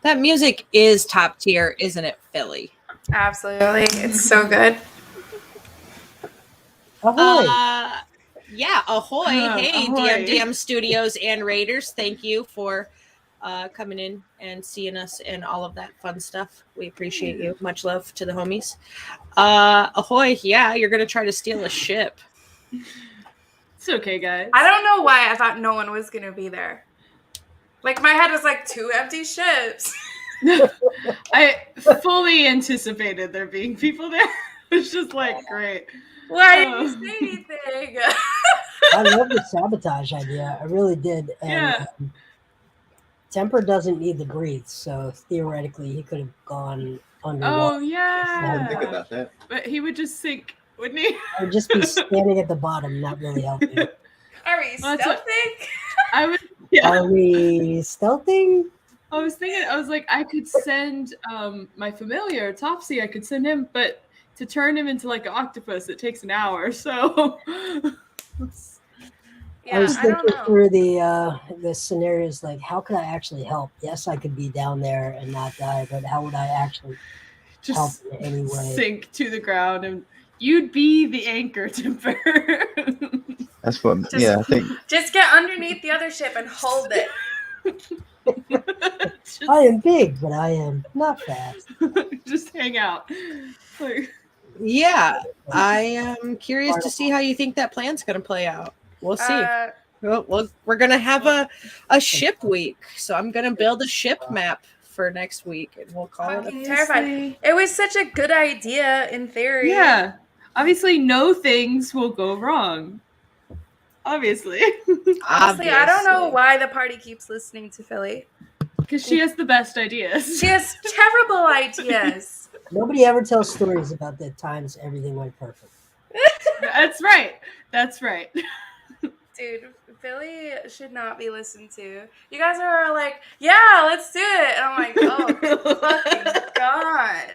That music is top tier, isn't it, Philly? Absolutely. It's so good. Ahoy. Yeah, ahoy. Hey, ahoy. DMDM Studios and Raiders. Thank you for coming in and seeing us and all of that fun stuff. We appreciate you. Much love to the homies. Ahoy. Yeah, you're going to try to steal a ship. It's okay, guys. I don't know why I thought no one was going to be there. Like, my head was like 2 empty ships. I fully anticipated there being people there. It's just like, great. Why didn't you say anything? I love the sabotage idea. I really did. And, Yeah. Temper doesn't need the breathe, so theoretically he could have gone underwater. Oh, yeah. I didn't think about that. But he would just sink, wouldn't he? I would just be standing at the bottom, not really helping. Are we stealthing? Are we stealthing? I was thinking, I was like, I could send my familiar, Topsy, I could send him, but to turn him into like an octopus, it takes an hour, so... I was thinking through the scenarios, like, how could I actually help? Yes, I could be down there and not die, but how would I actually help in any way? Sink to the ground, and you'd be the anchor, Timber. That's what, I think. Just get underneath the other ship and hold it. I am big, but I am not fast. Just hang out. Yeah, I am curious to see how you think that plan's going to play out. We'll see. Well, we're going to have a ship week, so I'm going to build a ship map for next week, and we'll call it a terrified. It was such a good idea in theory. Yeah. Obviously, no things will go wrong. Obviously. Honestly, I don't know why the party keeps listening to Philly. Because she has the best ideas. She has terrible ideas. Nobody ever tells stories about the times everything went perfect. That's right. That's right. Dude, Philly should not be listened to. You guys are like, yeah, let's do it. And I'm like, oh, fucking God.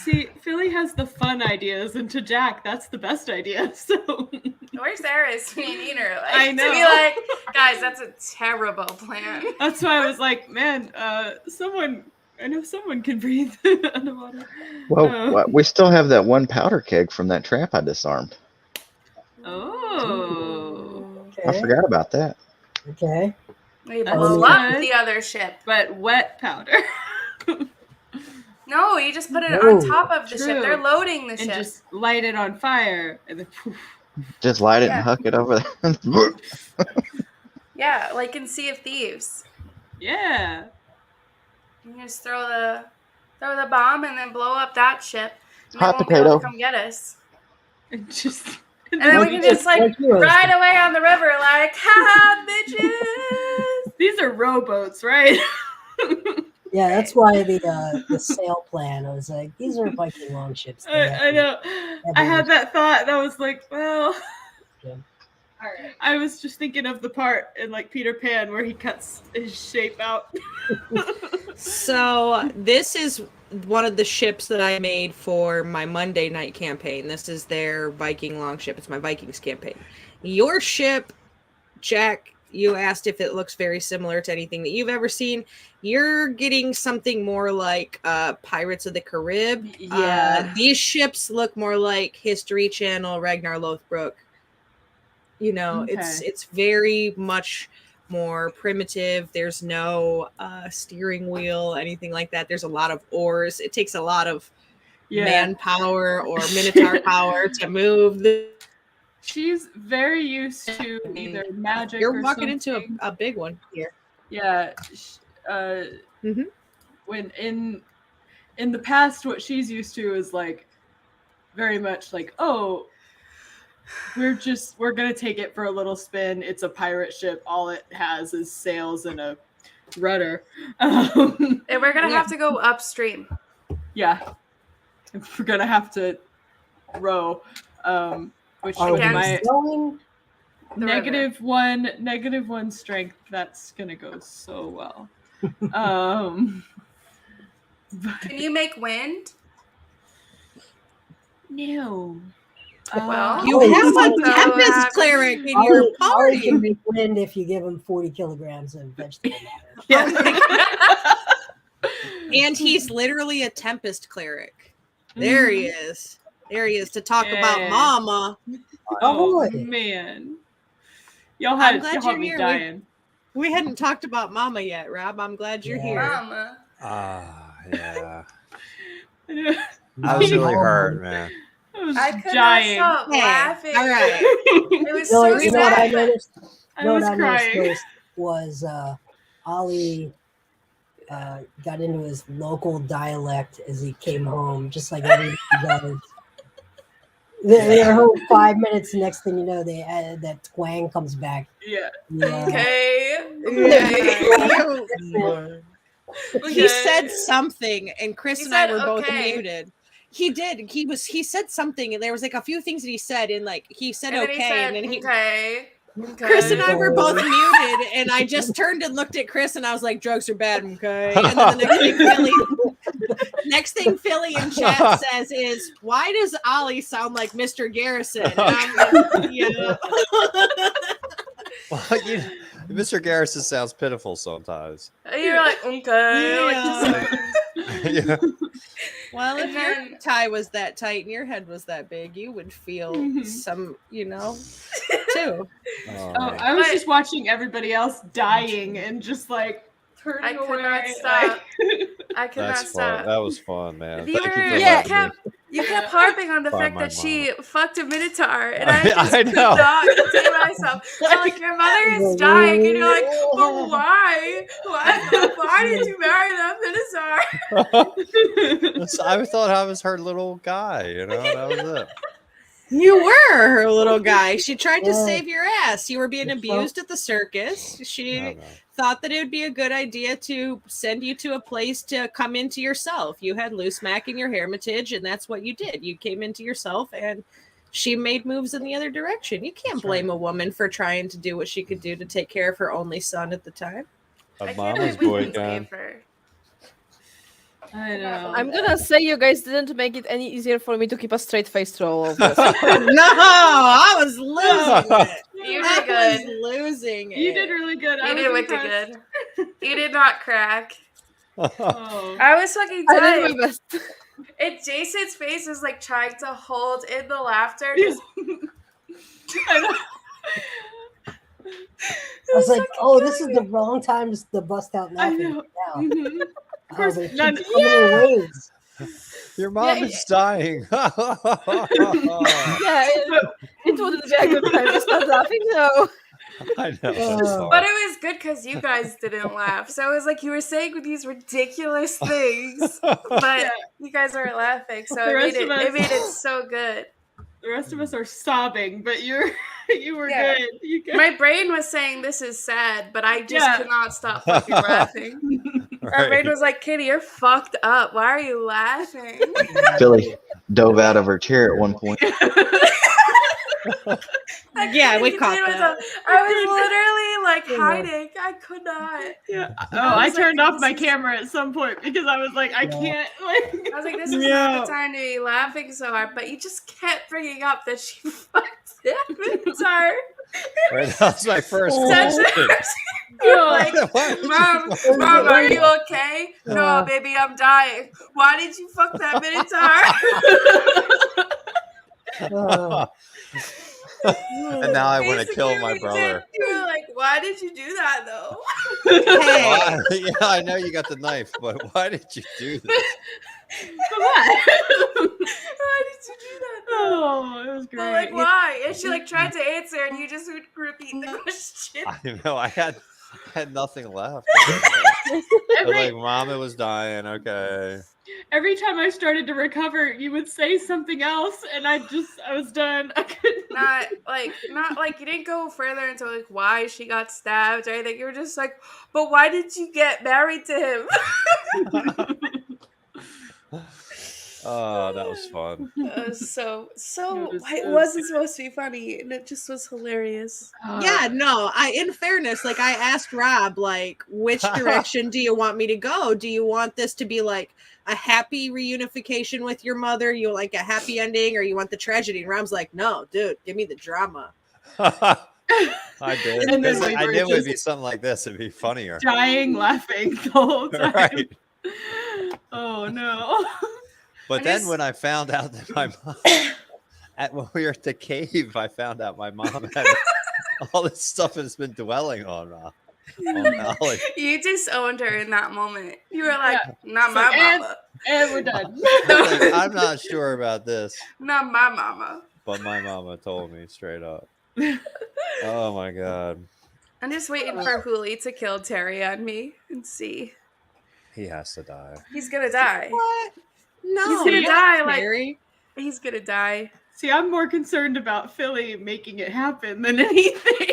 See, Philly has the fun ideas, and to Jack, that's the best idea. So where's Eris? We need her. Like, I know. To be like, guys, that's a terrible plan. That's why I was like, man, I know someone can breathe underwater. Well, we still have that one powder keg from that trap I disarmed. Oh. Okay. I forgot about that. Okay. We blow up the other ship. But wet powder. No, you just put it on top of the ship. They're loading the and ship. And just light it on fire. And then poof. Just light it and huck it over there. Yeah, like in Sea of Thieves. Yeah. You just throw the bomb and then blow up that ship. And Hot they won't potato. be able to come get us. And just... And then we can just like ride away on the river like, ha, bitches. These are rowboats, right? Yeah, that's why the sail plan. I was like, these are Viking longships. I know. I had that thought, and I was like, well. Yeah. All right. I was just thinking of the part in like Peter Pan where he cuts his shape out. So this is one of the ships that I made for my Monday night campaign. This is their Viking longship. It's my Vikings campaign. Your ship, Jack, you asked if it looks very similar to anything that you've ever seen. You're getting something more like Pirates of the Caribbean. Yeah. These ships look more like History Channel, Ragnar Lothbrok. You know, Okay. it's very much more primitive. There's no steering wheel, anything like that. There's a lot of oars. It takes a lot of manpower or minotaur power to move the. She's very used to either magic. You're or walking something. into a big one here. Yeah. When in the past, what she's used to is like very much like, oh, we're gonna take it for a little spin. It's a pirate ship. All it has is sails and a rudder. And we're gonna have to go upstream. Yeah, we're gonna have to row. Which Are we my going? negative one strength. That's gonna go so well. Can you make wind? No. Well, You Oh, have so a Tempest happy. cleric in your Ollie can party. make wind if you give him 40 kilograms of vegetable matter. Yeah. And he's literally a Tempest cleric. There he is. There he is to talk about Yeah. Mama. Oh boy. man. Y'all I'm had, glad y'all you're had me here. dying. We hadn't talked about Mama yet, Rob. I'm glad you're here. Mama. Yeah. I I was really Mama. hurt, man. was I could dying. not stop Hey, laughing. all right. It was so You know what I sad. noticed? I You know was what I noticed crying. most was Ollie got into his local dialect as he came home, just like everybody does. They're home 5 minutes. Next thing you know, they added that twang comes back. Yeah. Yeah. Okay. He said something, and Chris He and I said, were both okay. muted. He did. He said something, and there was like a few things that he said, and like he said And then okay, he said, and then he. okay. Chris and I Okay. were both muted, and I just turned and looked at Chris, and I was like, "Drugs are bad, okay?" And then the next thing Philly in chat says is, "Why does Ollie sound like Mr. Garrison?" And I'm like, yeah. Well, Mr. Garrison sounds pitiful sometimes. You're like, okay. Yeah. Yeah. Well, if And your then- tie was that tight and your head was that big, you would feel some, too. Oh, I was just watching everybody else dying and just like turning I away. could not stop. I could not That's fun. stop. That was fun, man. You Thank you were- for yeah, letting me. You kept harping on the Find fact my that she fucked a Minotaur, and I I just could know. not contain myself. I'm like, your mother is dying, and you're like, but why? Why did you marry that Minotaur? I thought I was her little guy, that was it. You were her little guy. She tried to save your ass. You were being abused at the circus. She thought that it would be a good idea to send you to a place to come into yourself. You had loose mac in your hermitage, and that's what you did. You came into yourself, and she made moves in the other direction. You can't blame a woman for trying to do what she could do to take care of her only son at the time. I A can't mama's believe we boy didn't gun. save her. I know. I'm gonna say you guys didn't make it any easier for me to keep a straight face through all of this. No, I was losing it. You I did good. was losing it. You did really good. I You was did wicked impressed. good. You did not crack. Oh. I was fucking I did tight. my best. And Jason's face is like trying to hold in the laughter. Yeah. Just, I know. I was like, oh, this is the wrong time to bust out I laughing. know. Now. Mhm. Of course, it none- keeps coming in waves. Your mom is dying. Yeah, it wouldn't be a good time to start laughing, no. I know. That's fine. but it was good because you guys didn't laugh. So it was like you were saying these ridiculous things, but you guys weren't laughing. So The rest of us- it made it so good. The rest of us are sobbing, but you were Yeah. good. You good. My brain was saying this is sad, but I just Yeah. could not stop fucking laughing. My brain was like, Kitty, you're fucked up. Why are you laughing? Philly dove out of her chair at one point. Yeah, we couldn't caught contain that. myself. I was literally like hiding. I could not. Yeah. Oh, I I was like, turned off this my is- camera at some point because I was like, I can't. Like, I was like, this is Yeah. not the time to be laughing so hard. But you just kept bringing up that she fucked him. Sorry. Right, that was my first Such question. You're like, Why did Mom, you- Mom, are you okay? No, baby, I'm dying. Why did you fuck that Minotaur? And now I want to kill Basically, my we brother. did. You were like, why did you do that though? Hey, Why? Yeah, I know you got the knife, but why did you do this? Why did you do that though? Oh, it was But great. like, why? And she like tried to answer, and you just would repeat the question. I know I had nothing left. But Every, like, Mom, it was dying. Okay. every time I started to recover, you would say something else, and I was done. I couldn't. Not like you didn't go further into like why she got stabbed or anything. You were just like, but why did you get married to him? Oh, that was fun. It was so It it was- wasn't supposed to be funny, and it just was hilarious. Yeah, no, in fairness, like I asked Rob, like, which direction do you want me to go? Do you want this to be like a happy reunification with your mother? You like a happy ending, or you want the tragedy? And Rob's like, no, dude, give me the drama. I did. And then Because we I were knew it would just be something like this. It'd be funnier. dying laughing the whole time. Right. Oh no. But I then just- when I found out that my mom, when we were at the cave, I found out my mom had all this stuff has been dwelling on Molly. You disowned her in that moment. You were like, not It's my like, and- mama. And we're done. Like, I'm not sure about this, Not my mama. but my mama told me straight up. Oh my god, I'm just waiting for Hooli to kill Terry on me and see. he has to die. He's gonna die. What? No, He's gonna die, like- Terry. He's gonna die. See, I'm more concerned about Philly making it happen than anything.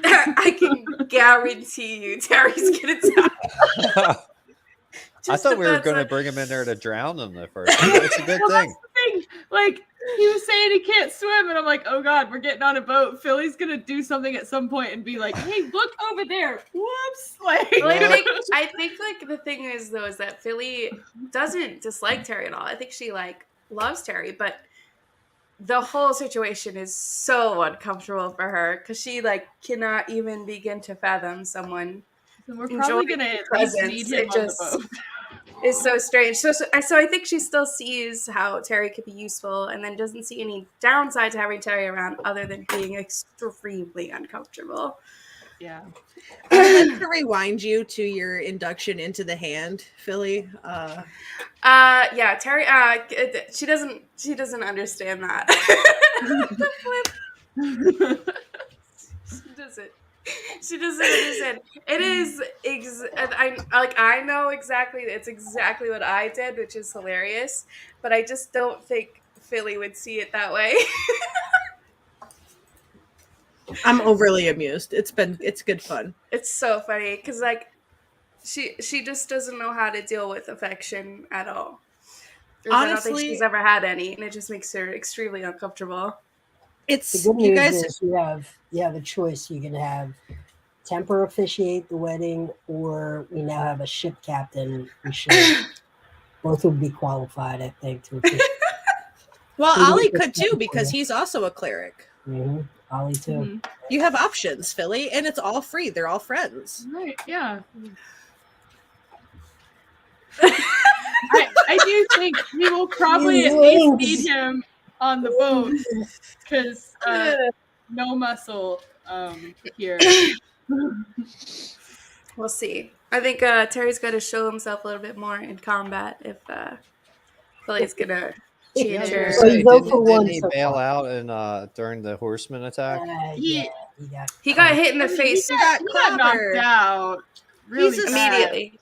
I can guarantee you Terry's gonna die. I Just thought we were depends going to on- bring him in there to drown him the first time. It's a good Well, thing. that's the thing. Like, he was saying he can't swim, and I'm like, oh god, we're getting on a boat. Philly's gonna do something at some point and be like, hey, look over there. Whoops. Like, Well, I think like the thing is though is that Philly doesn't dislike Terry at all. I think she like loves Terry, but the whole situation is so uncomfortable for her because she like cannot even begin to fathom someone we're probably enjoying gonna his at least presence. need him It on just- the boat. is so strange. So I think she still sees how Terry could be useful and then doesn't see any downside to having Terry around other than being extremely uncomfortable. Yeah. I'd like to rewind you to your induction into the hand, Philly. Yeah, Terry she doesn't understand that. The flip. She doesn't understand. It is I know exactly it's exactly what I did, which is hilarious, but I just don't think Philly would see it that way. I'm overly amused. It's good fun. It's so funny because like she just doesn't know how to deal with affection at all. I don't think Honestly- she's ever had any, and it just makes her extremely uncomfortable. It's The good you news guys. is you have a choice. You can have Temper officiate the wedding, or we now have a ship captain. We should both would be qualified, I think, to officiate. Well, Who do you Ollie think could is too better because for you? he's also a cleric. Ollie too. Mhm. You have options, Philly, and it's all free. They're all friends. Right, yeah. I do think we will probably at least need him on the boat because no muscle here. We'll see. I think Terry's got to show himself a little bit more in combat if Philly's gonna change her. So you vote for Didn't one he so bail far. out and during the horseman attack? Yeah, He got hit in the I mean, face he got clobbered. knocked out really He's a bad. immediately.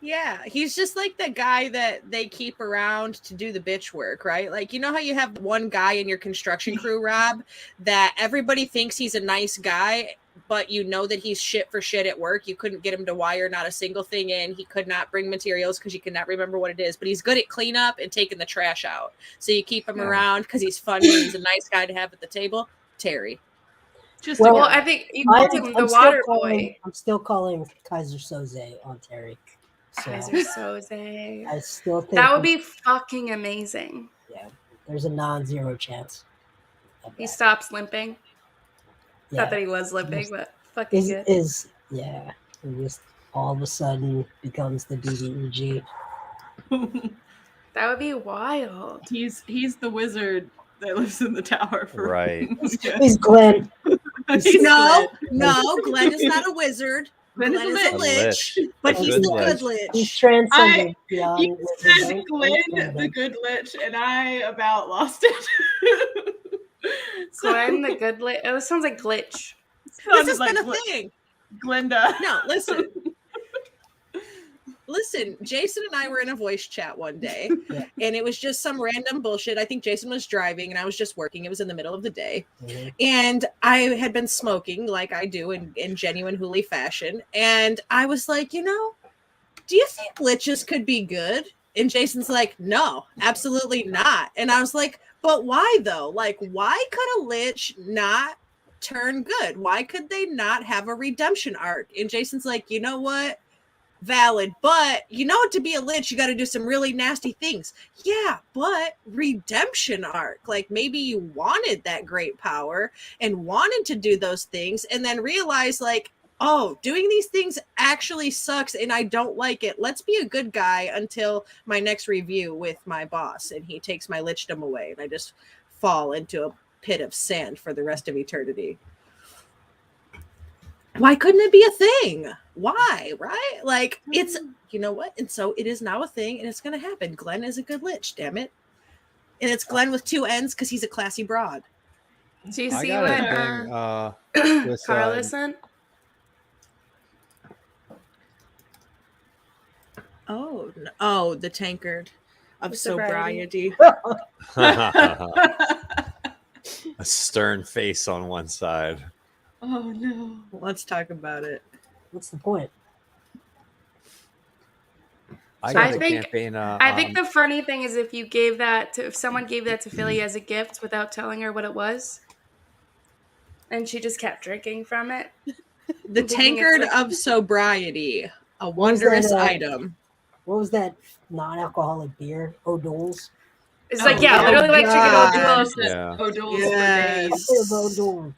Yeah, he's just like the guy that they keep around to do the bitch work, right? Like, you know how you have one guy in your construction crew, Rob, that everybody thinks he's a nice guy, but you know that he's shit for shit at work. You couldn't get him to wire not a single thing in. He could not bring materials because you could not remember what it is, but he's good at cleanup and taking the trash out. So you keep him Yeah. around because he's funny and he's a nice guy to have at the table. Terry. Just Well, Well, a guy. I think you called him the water boy. I'm still calling Kaiser Soze on Terry. So Kaiser Soze. I still think That would be fucking amazing. there's a non-zero chance. of He that. stops limping. Yeah. Not that he was limping, but fucking Is good. it just all of a sudden becomes the BBEG. That would be wild. he's the wizard that lives in the tower for Right. He's Glenn. He's No, Glenn. no, Glenn is not a wizard. Glenn is a Glenn lich. but Oh, he's good the lich. good He's lich. transcended beyond. You wizard. said Glenn, the good lich, and I about lost it. Glenn, the good lit. It sounds like glitch. This has like been a thing. Glenda. No, listen. Listen, Jason and I were in a voice chat one day, Yeah. and it was just some random bullshit. I think Jason was driving, and I was just working. It was in the middle of the day, Mhm. and I had been smoking like I do in genuine Hooli fashion. And I was like, do you think liches could be good? And Jason's like, no, absolutely not. And I was like, but why though? Like, why could a lich not turn good? Why could they not have a redemption arc? And Jason's like, you know what? Valid, but you know, to be a lich, you got to do some really nasty things. Yeah, but redemption arc, like maybe you wanted that great power and wanted to do those things, and then realize like, oh, doing these things actually sucks, and I don't like it. Let's be a good guy until my next review with my boss, and he takes my lichdom away, and I just fall into a pit of sand for the rest of eternity. Why couldn't it be a thing? Why? Right? Like, it's, you know what? And so it is now a thing, and it's going to happen. Glenn is a good lich, damn it. And it's Glenn with 2 N's because he's a classy broad. Do you I see got what a thing with, Carla sent? Oh, the tankard of sobriety. a stern face on one side. Oh no. Let's talk about it. What's the point? I So got I a think- campaign. I think the funny thing is if someone gave that to Philly as a gift without telling her what it was, and she just kept drinking from it. The Thinking it's tankard like- of sobriety, a was that, wondrous item. What was that non-alcoholic beer? O'Doul's. It's Oh, like, yeah, oh literally like God. drinking O'Doul's. Yeah. O'Doul's Yes. for Instead of O'Doul's.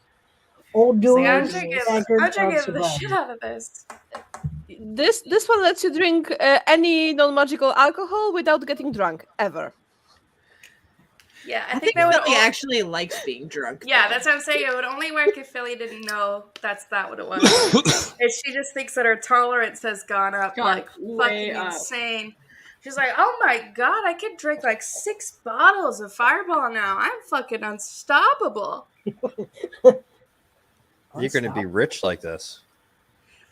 O'Doul's Like, I'm tankard drinking of the sobriety. shit out of this. This one lets you drink any non-magical alcohol without getting drunk ever. Yeah, I think that would Philly actually likes being drunk. Yeah, though. that's what I'm saying. It would only work if Philly didn't know that's not what it was. If she just thinks that her tolerance has gone up Gone like way fucking up. insane. She's like, oh my god, I could drink like 6 bottles of Fireball now. I'm fucking unstoppable. You're going to be rich like this.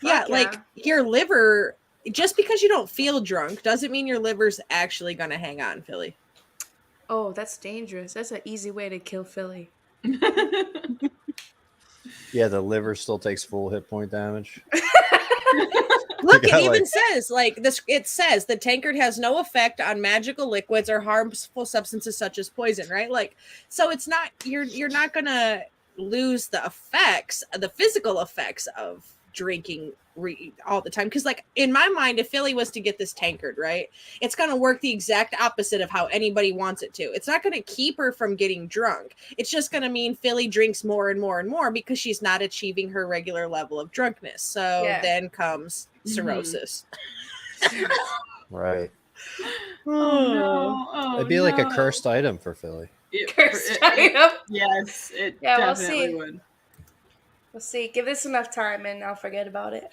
Yeah, Fuck like your liver, just because you don't feel drunk doesn't mean your liver's actually going to hang on, Philly. Oh, that's dangerous. That's an easy way to kill Philly. Yeah, the liver still takes full hit point damage. Look, Yeah, it even like- says like this. It says the tankard has no effect on magical liquids or harmful substances such as poison. Right? Like, so it's not you're not gonna lose the effects, the physical effects of drinking all the time. Because like in my mind, if Philly was to get this tankard, right, it's gonna work the exact opposite of how anybody wants it to. It's not gonna keep her from getting drunk. It's just gonna mean Philly drinks more and more and more because she's not achieving her regular level of drunkenness. So Yeah. then comes cirrhosis. Right. Oh no. Oh, It'd be like a no. cursed item for Philly. Cursed item. Yes, it Yeah, we'll definitely see. would. We'll see. Give this enough time and I'll forget about it.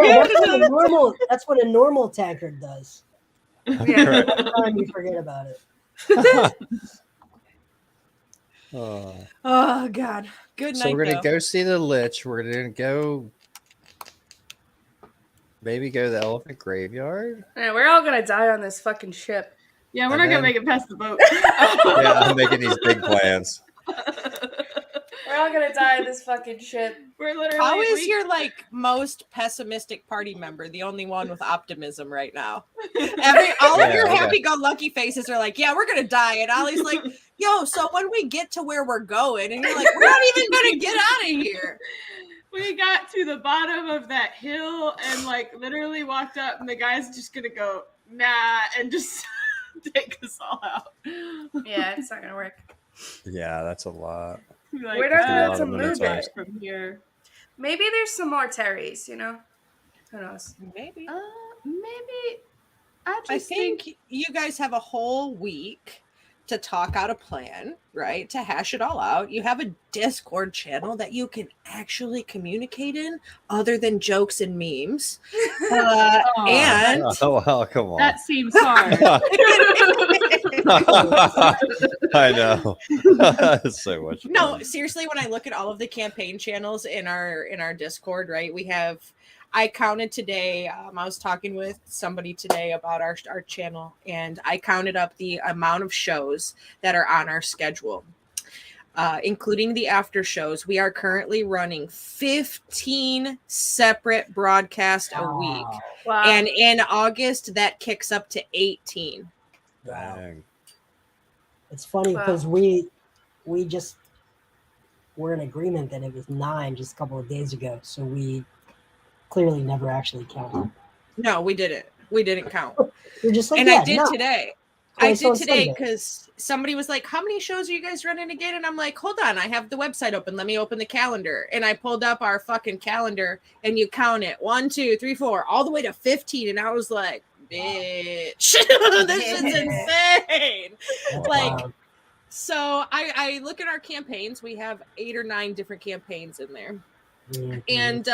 Yeah, that's what a normal tankard does. Yeah. One time you forget about it. Oh. Oh God. Good night. So we're gonna though. go see the Lich. We're gonna go maybe go to the elephant graveyard. Yeah, we're all gonna die on this fucking ship. Yeah, we're And not gonna then- make it past the boat. Yeah, I'm making these big plans. We're all gonna die on this fucking ship. We're literally. How is your like most pessimistic party member the only one with optimism right now? All of Yeah, your okay. happy-go-lucky faces are like, yeah, we're gonna die, and Ollie's like, yo, so when we get to where we're going, and you're like, we're not even gonna get out of here. We got to the bottom of that hill and like literally walked up, and the guy's just gonna go nah and just take us all out. Yeah, it's not gonna work. Yeah, that's a lot. Like, We're not a gonna lot to of move minotaurs. it. from here. Maybe there's some more Terrys, you know? Who knows? Maybe. Maybe. I I just think. think you guys have a whole week to talk out a plan, right? To hash it all out. You have a Discord channel that you can actually communicate in other than jokes and memes. And Oh well, come on. That seems hard. I know. So much. no, fun. seriously, when I look at all of the campaign channels in our Discord, right? I counted today. I was talking with somebody today about our channel, and I counted up the amount of shows that are on our schedule. including the after shows. We are currently running 15 separate broadcasts a week. Wow. And in August, that kicks up to 18. Wow. Dang. It's funny Wow. because we just were in agreement that it was 9 just a couple of days ago. So we clearly never actually counted. No, we didn't. We didn't count. We're just like, And yeah, I did no. today. Twice I on did today Sunday. because somebody was like, how many shows are you guys running again? And I'm like, hold on, I have the website open. Let me open the calendar. And I pulled up our fucking calendar and you count it 1, 2, 3, 4, all the way to 15. And I was like, bitch, this is insane. Like, Wow. so I look at our campaigns. We have 8 or 9 different campaigns in there. Mhm. And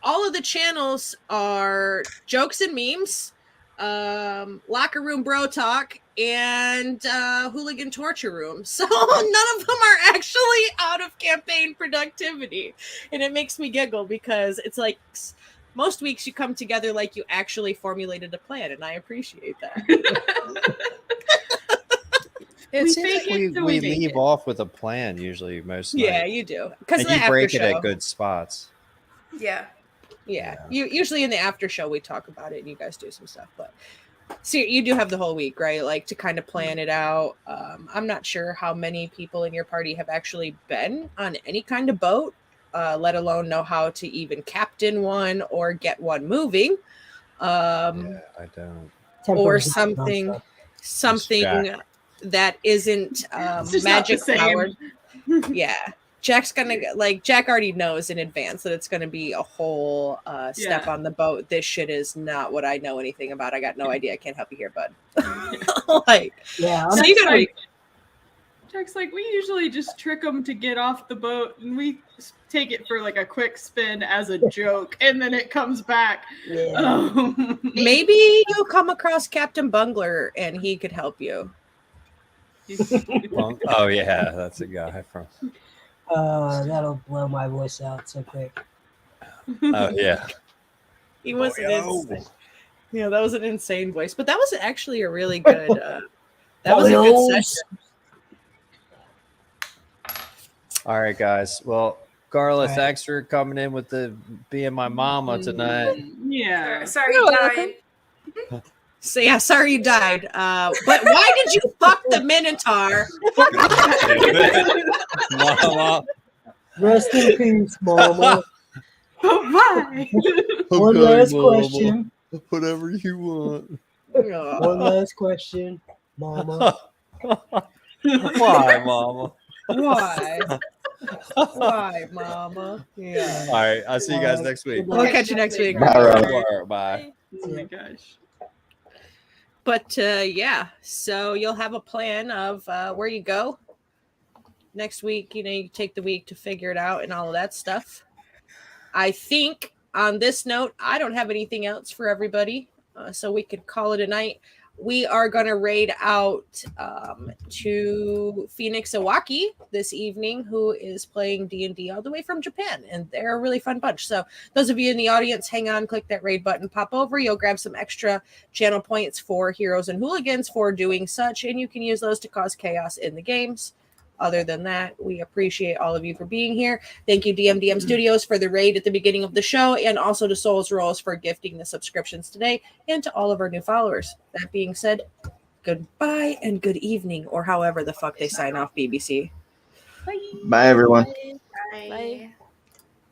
all of the channels are jokes and memes, locker room bro talk, and hooligan torture room. So none of them are actually out of campaign productivity, and it makes me giggle because it's like most weeks you come together like you actually formulated a plan, and I appreciate that. It We seems fake like it till we we make leave it. off with a plan usually most Yeah, nights. you do, because And the you after break it show. at good spots. Yeah. Yeah, you usually in the after show we talk about it and you guys do some stuff, but so you do have the whole week, right? Like to kind of plan it out. I'm not sure how many people in your party have actually been on any kind of boat, let alone know how to even captain one or get one moving, Yeah, I don't. or Temper's not something nonstop. something that isn't It's just not the magic same. powered. Yeah. Jack's gonna like Jack already knows in advance that it's gonna be a whole step Yeah. on the boat. This shit is not what I know anything about. I got no idea. I can't help you here, bud. Like, Yeah, so I'm you gotta Jack's like, we usually just trick them to get off the boat and we take it for like a quick spin as a joke and then it comes back. yeah. maybe you'll come across Captain Bungler and he could help you. Oh yeah, that's a guy from. That'll blow my voice out so quick. Oh yeah. He was an Boyo. insane. Yeah, that was an insane voice, but that was actually a really good. That was a good Boyos. session. All right, guys. Well, Carla, All right. thanks for coming in with the being my mama tonight. Yeah. Sorry, You're you welcome. died. So yeah, sorry you died. But why did you fuck the Minotaur? Mama. Rest in peace, Mama. Bye. One Okay, last Mama. question. Whatever you want. One last question, Mama. Why, Mama? Why? Why, Mama? Yeah. All right. I'll see you guys next week. We'll catch you next week. Bye, Rob. Bye. Oh my gosh. But yeah, so you'll have a plan of where you go next week. You know, you take the week to figure it out and all of that stuff. I think on this note, I don't have anything else for everybody, so we could call it a night. We are going to raid out to Phoenix Iwaki this evening, who is playing D&D all the way from Japan, and they're a really fun bunch. So those of you in the audience, hang on, click that raid button, pop over. You'll grab some extra channel points for heroes and hooligans for doing such, and you can use those to cause chaos in the games. Other than that, we appreciate all of you for being here. Thank you, DMDM Studios, for the raid at the beginning of the show, and also to Souls Rolls for gifting the subscriptions today, and to all of our new followers. That being said, goodbye and good evening, or however the fuck they sign off, BBC. Bye, everyone. Bye. Bye.